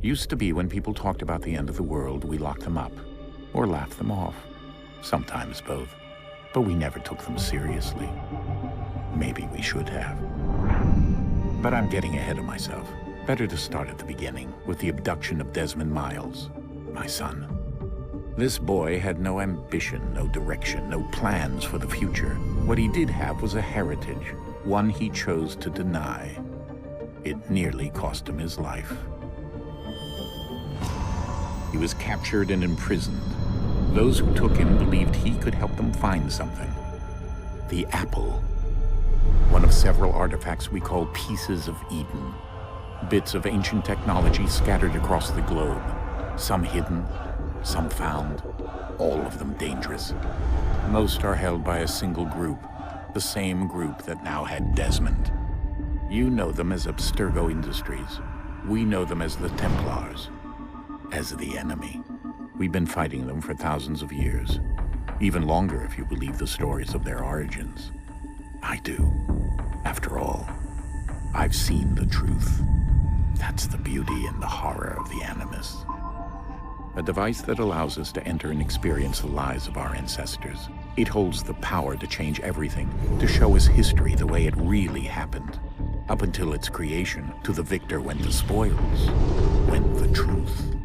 Used to be when people talked about the end of the world, we locked them up, or laughed them off. Sometimes both. But we never took them seriously. Maybe we should have. But I'm getting ahead of myself. Better to start at the beginning, with the abduction of Desmond Miles, my son. This boy had no ambition, no direction, no plans for the future. What he did have was a heritage, one he chose to deny. It nearly cost him his life. He was captured and imprisoned. Those who took him believed he could help them find something. The apple. One of several artifacts we call pieces of Eden. Bits of ancient technology scattered across the globe. Some hidden, some found, all of them dangerous. Most are held by a single group, the same group that now had Desmond. You know them as Abstergo Industries. We know them as the Templars, as the enemy. We've been fighting them for thousands of years, even longer if you believe the stories of their origins. I do. After all, I've seen the truth. That's the beauty and the horror of the Animus. A device that allows us to enter and experience the lives of our ancestors. It holds the power to change everything, to show us history the way it really happened. Up until its creation, to the victor went the spoils, went the truth.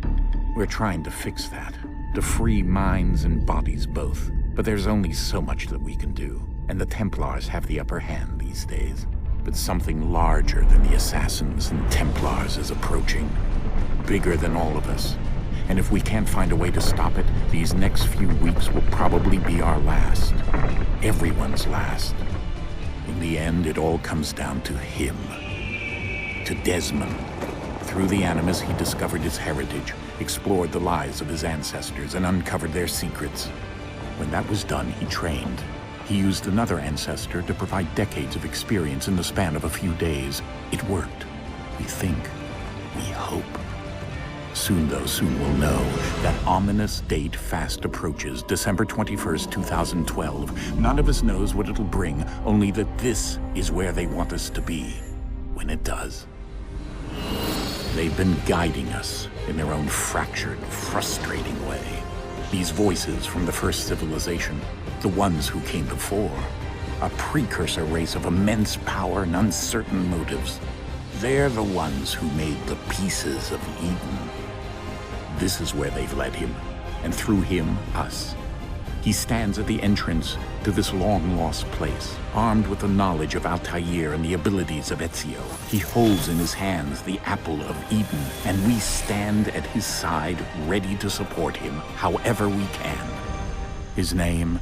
We're trying to fix that, to free minds and bodies both. But there's only so much that we can do, and the Templars have the upper hand these days. But something larger than the Assassins and Templars is approaching, bigger than all of us. And if we can't find a way to stop it, these next few weeks will probably be our last. Everyone's last. In the end, it all comes down to him. To Desmond. Through the Animus, he discovered his heritage, explored the lives of his ancestors, and uncovered their secrets. When that was done, he trained. He used another ancestor to provide decades of experience in the span of a few days. It worked. We think. We hope. Soon we'll know. That ominous date fast approaches, December 21st, 2012. None of us knows what it'll bring, only that this is where they want us to be, when it does. They've been guiding us in their own fractured, frustrating way. These voices from the first civilization, the ones who came before, a precursor race of immense power and uncertain motives. They're the ones who made the pieces of Eden. This is where they've led him, and through him, us. He stands at the entrance to this long-lost place, armed with the knowledge of Altair and the abilities of Ezio. He holds in his hands the apple of Eden, and we stand at his side, ready to support him however we can. His name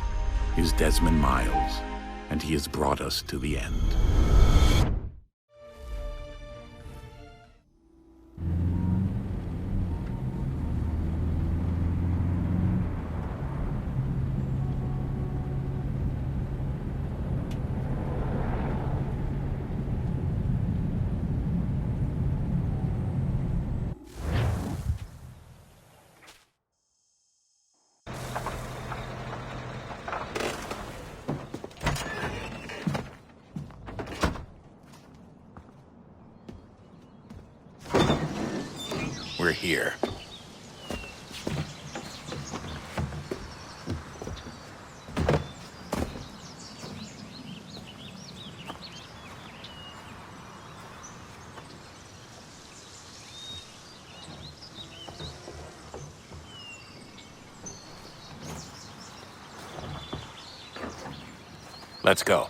is Desmond Miles, and he has brought us to the end. We're here. Let's go.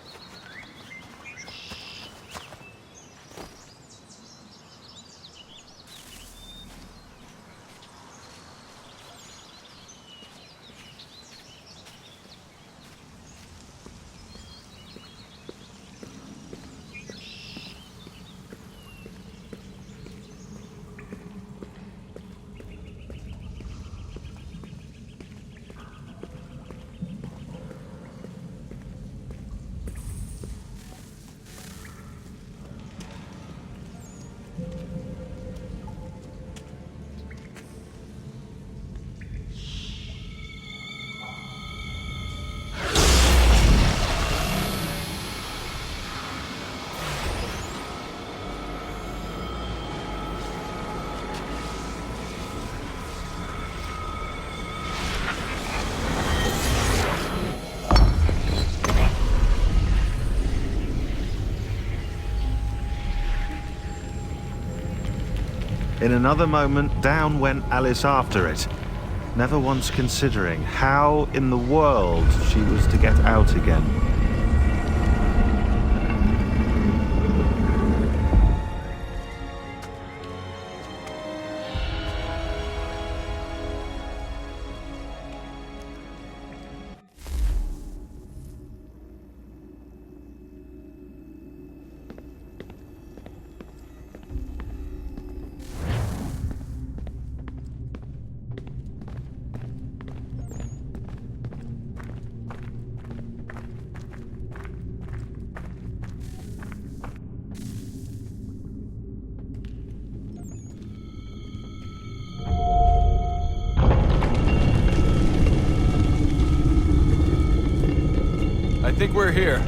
In another moment, down went Alice after it, never once considering how in the world she was to get out again. I think we're here.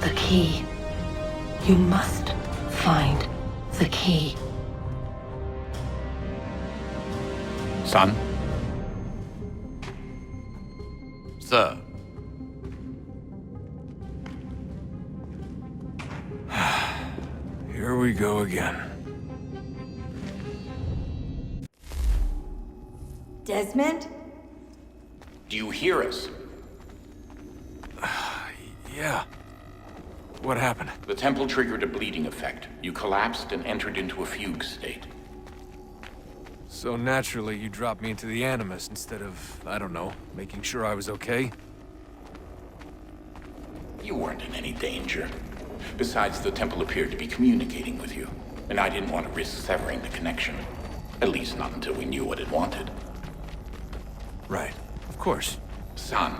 The key. You must find the key. Son? Sir. Here we go again. Desmond? Do you hear us? Yeah. What happened? The temple triggered a bleeding effect. You collapsed and entered into a fugue state. So naturally, you dropped me into the Animus instead of, I don't know, making sure I was okay? You weren't in any danger. Besides, the temple appeared to be communicating with you, and I didn't want to risk severing the connection. At least not until we knew what it wanted. Right. Of course. Son,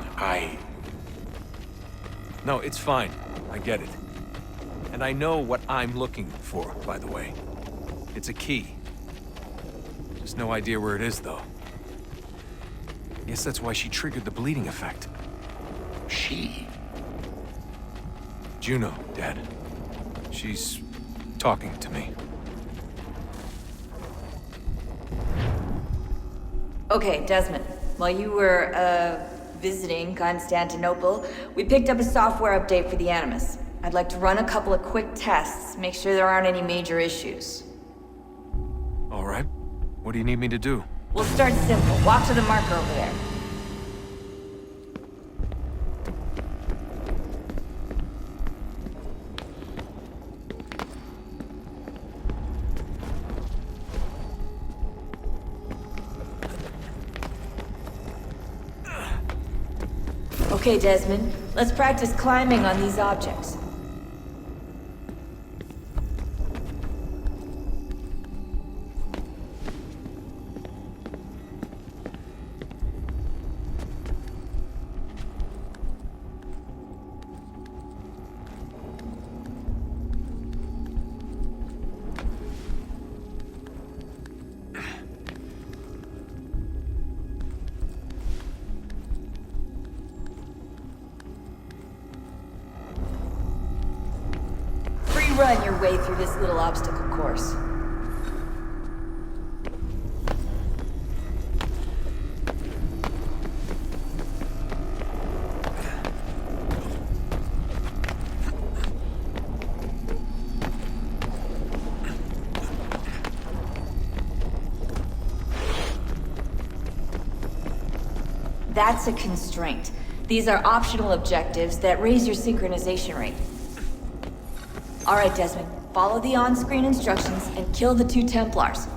No, it's fine. I get it. And I know what I'm looking for, by the way. It's a key. Just no idea where it is, though. Guess that's why she triggered the bleeding effect. She? Juno, Dad. She's talking to me. Okay, Desmond. While you were, visiting Constantinople, we picked up a software update for the Animus. I'd like to run a couple of quick tests, make sure there aren't any major issues. All right. What do you need me to do? We'll start simple. Walk to the marker over there. Okay, Desmond. Let's practice climbing on these objects. your way through this little obstacle course. That's a constraint. These are optional objectives that raise your synchronization rate. Alright, Desmond. Follow the on-screen instructions and kill the 2 Templars.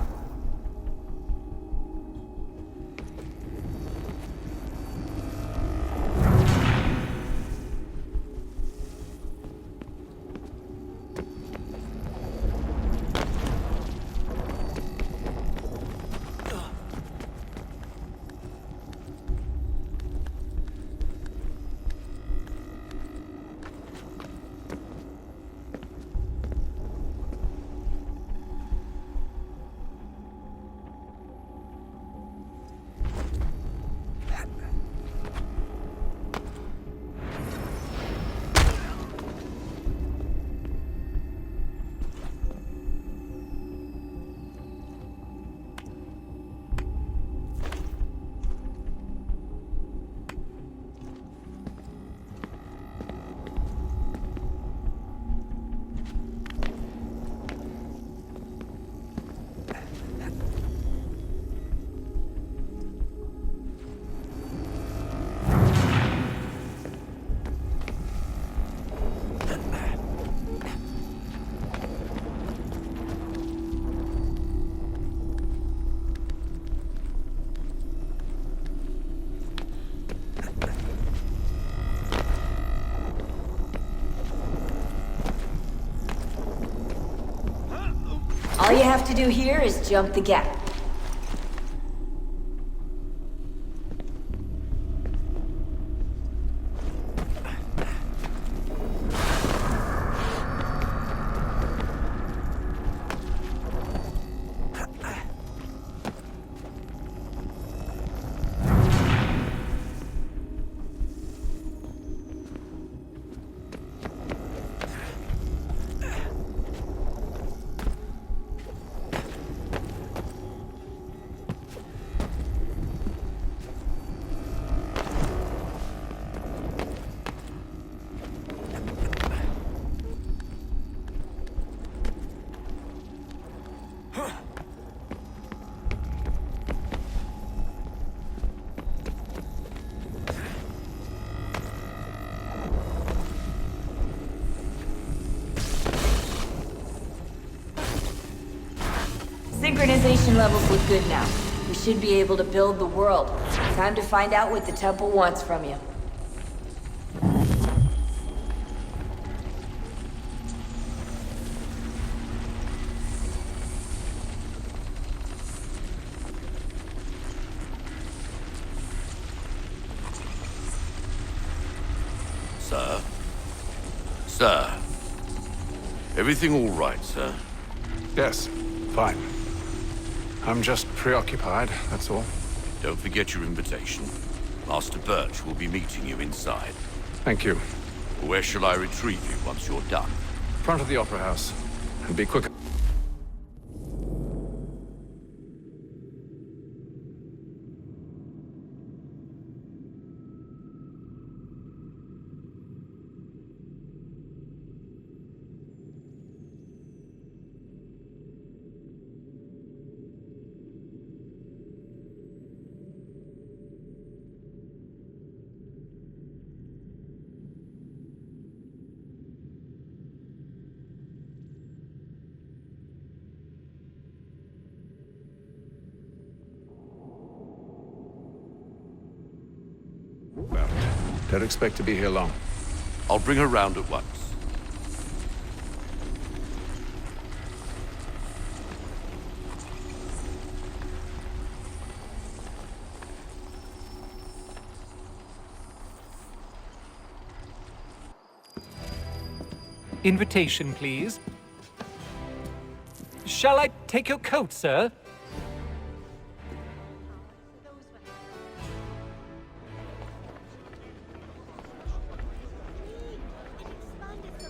All you have to do here is jump the gap. Synchronization levels look good now. We should be able to build the world. Time to find out what the temple wants from you. Sir? Sir? Everything all right, sir? Yes, fine. I'm just preoccupied, that's all. Don't forget your invitation. Master Birch will be meeting you inside. Thank you. Where shall I retrieve you once you're done? Front of the Opera House. And be quick. Well, don't expect to be here long. I'll bring her round at once. Invitation, please. Shall I take your coat, sir?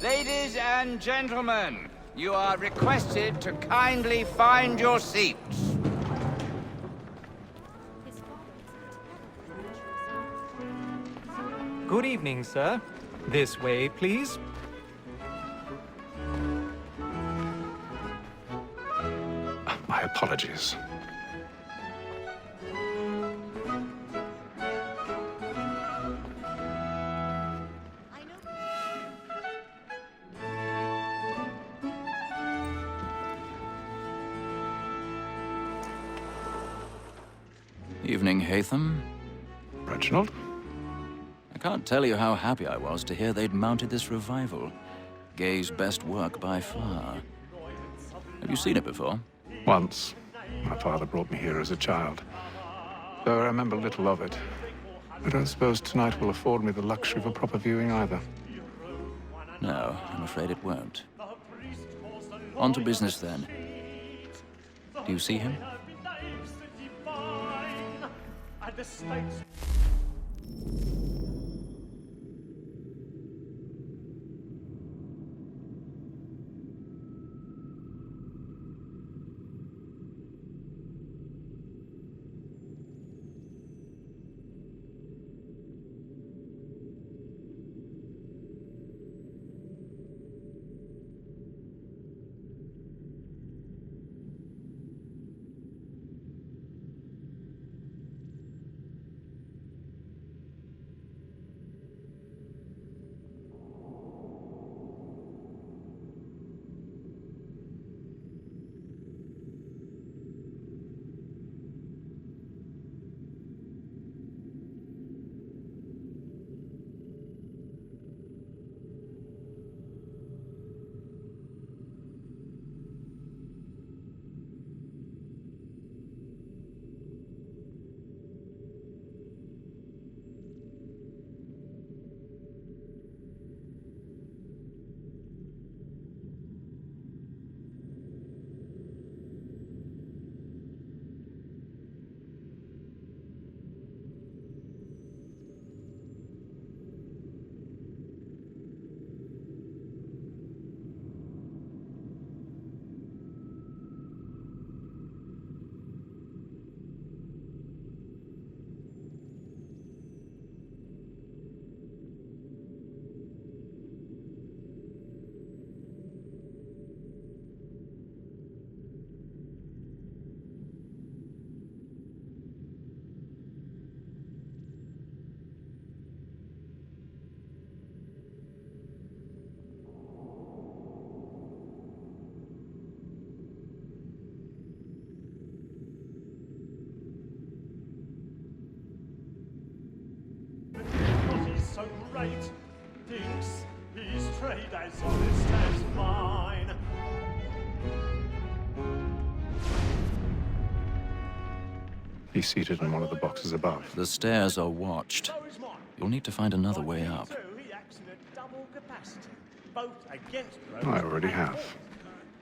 Ladies and gentlemen, You are requested to kindly find your seats. Good evening, sir. This way, please. My apologies. Evening, Hatham. Reginald? I can't tell you how happy I was to hear they'd mounted this revival. Gay's best work by far. Have you seen it before? Once. My father brought me here as a child. Though I remember little of it. I don't suppose tonight will afford me the luxury of a proper viewing either. No, I'm afraid it won't. On to business then. Do you see him? So great, thinks his trade as honest as mine. He's seated in one of the boxes above. The stairs are watched. So is mine. You'll need to find another way up. He acts in a double capacity, both against I already have.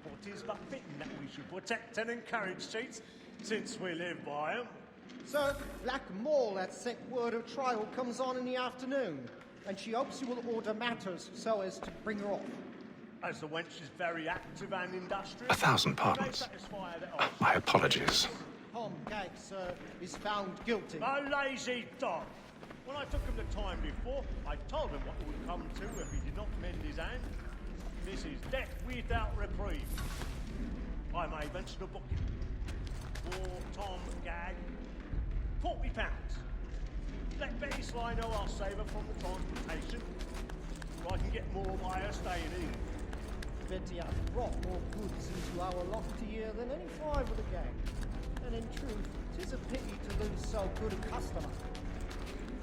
What is but fitting that we should protect and encourage cheats, since we live by them. Sir, Black Mall had sent word of trial comes on in the afternoon, and she hopes you will order matters so as to bring her off. As the wench is very active and industrious. 1,000 pardons. My apologies. Tom Gag, sir, is found guilty. A lazy dog. When I took him the time before, I told him what it would come to if he did not mend his hand. This is death without reprieve. I may venture to book him. For Tom Gag, £40. Let Betty Sly know I'll save her from the transportation, so I can get more by her staying in. Betty has brought more goods into our loft here than any five of the gang. And in truth, 'tis a pity to lose so good a customer.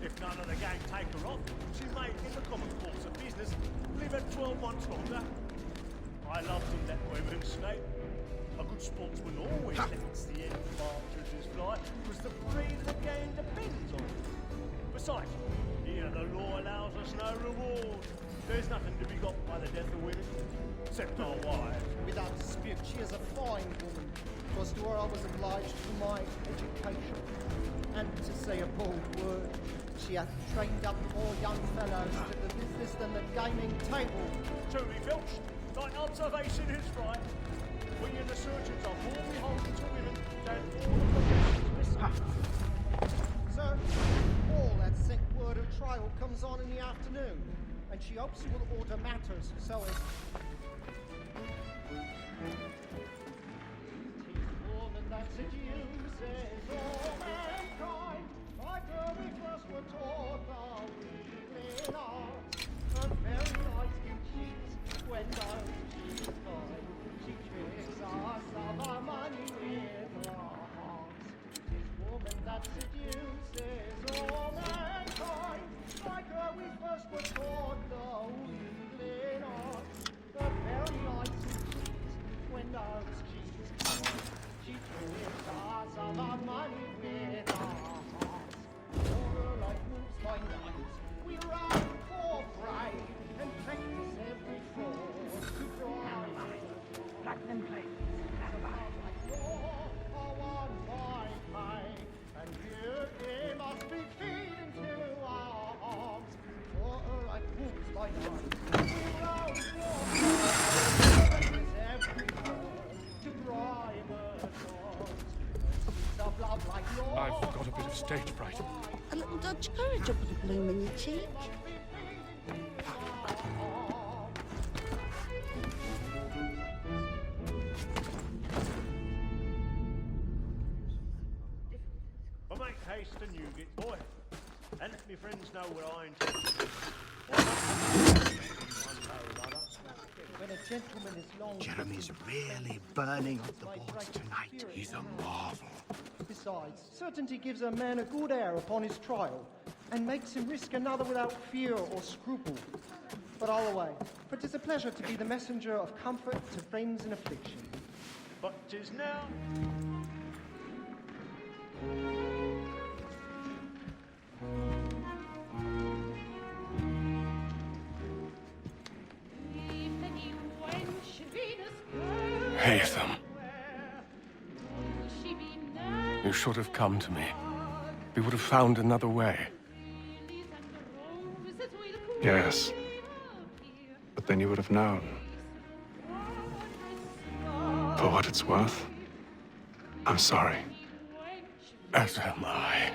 If none of the gang take her off, she may, in the common course of business, live her 12 months longer. I love to let women stay. A good sportsman always lets the end partridges fly, because the breed of the game depends on it. Besides, here the law allows us no reward. There's nothing to be got by the death of women, except our wives. Without dispute, she is a fine woman. Because to her I was obliged for my education. And to say a bold word, she hath trained up more young fellows to the business than the gaming table. Truly, Filch, Thy observation is right. We and the surgeons are more beholden to women than all the professions. Listen. Sir, all that sick word of trial comes on in the afternoon, and she hopes you will order matters so as... woman that seduces all mankind, like her we first were taught the weakling art. Her very eyes give cheats when those she's kind. She tricks us of our money with her heart. 'Tis woman that seduces all mankind, like her we first were taught the weakling art. Her very eyes give cheats when those she's kind. She tricks us of our money with her heart. For her like wolves by night, we run for prey and practice every fraud to bribe. Platinum plate. And here they must be feeding to our arms. For her like wolves by night, we run for practice every fraud to bribe her cause. Of love like yours. I've got a bit of stage fright. A little Dutch courage up with a bloom in your cheek. But make haste and you get boy. And let me friends know where I intend. When a gentleman is long... Jeremy's really burning up the boards tonight. He's a marvel. Besides, certainty gives a man a good air upon his trial, and makes him risk another without fear or scruple. But all away, for 'tis a pleasure to be the messenger of comfort to friends in affliction. But 'tis now. Haytham. You should have come to me. We would have found another way. Yes. But then you would have known. For what it's worth, I'm sorry. As am I.